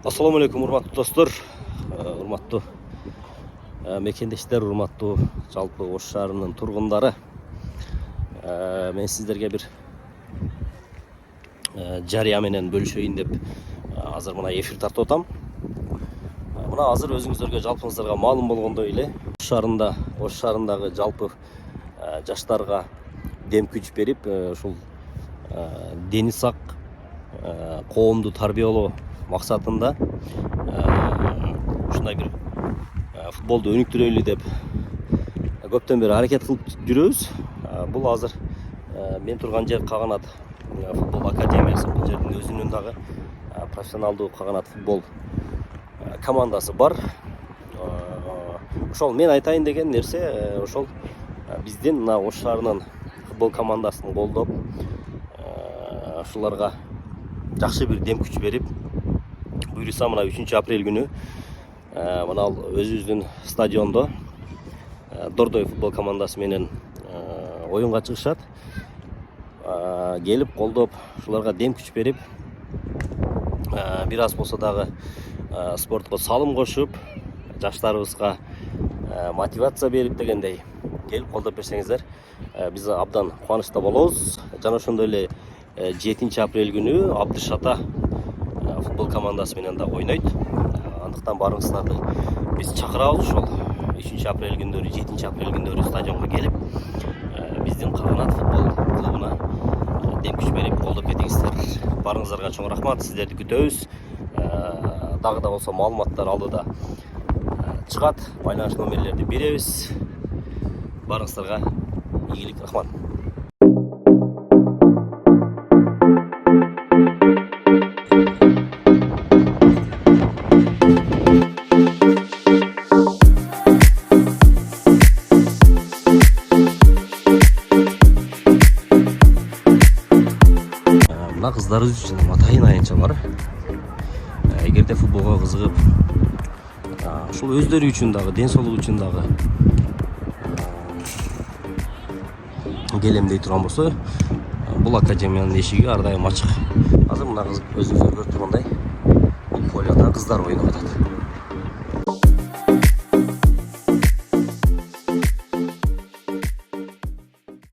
Assalamu alaikum урматтуу достор, урматтуу мекендештер, урматтуу жалпы Ош шаарынын тургундары. Мен сиздерге бир жарыя менен бөлүшөйүн деп азыр мына эфир тартып атам. Мына азыр өзүңүздөргө жалпыңыздарга маалым болгондой эле Ош шаарындагы жалпы жаштарга дем күч берип, ушул дени сак коомду тарбиялоо максатында ушундай бир футболду өнүктүрөлү деп көптөн бери аракет кылып жүрөбүз. Бул азыр мен турган жер Каганат футбол академиясы. Бул жердин өзүнүн дагы профессионалдуу Каганат футбол командасы бар. Ошол мен айтайын деген нерсе ошол биздин мына Ош шаарынын футбол командасын колдоп, ушуларга жакшы бир дем күч берип, буюрса мына 3 апрель күнү мына өзүбүздүн стадиондо Дордой футбол командасы менен оюнга чыгышат. Келип колдоп, ушуларга дем күч берип, бир аз болсо дагы спортко салым кошуп, жаштарыбызга мотивация берип дегендей келип колдоп берсеңиздер, биз абдан кубанычта болобуз. Жана ошондой эле 7 апрель күнү Абдышата футбол командасы менен да ойнойт. Андыктан барыңыздарды биз чакырабыз. Ошол 3 апрель күндөрү, 7 апрель күндөрү стадионго келип, биздин Каганат футбол клубуна дем күч берип колдоп кетиңиздер. Барыңыздарга чоң рахмат. Сиздерди күтөбүз. Дагы да болсо маалыматтар алдыда чыгат. Байланыш номерлерди беребиз. Барыңыздарга ийгилик, рахмат. Мына кыздарыбыз үчүн атайын аянчалар. Эгерде футболго кызыгып, ушул өздөрү үчүн дагы, ден соолугу үчүн дагы келем дей турган болсо, бул академиянын эшиги ар дайым ачык. Азыр мына кыз өзүңүздөр көрүп тургандай, бул полядо кыздар ойноп атат.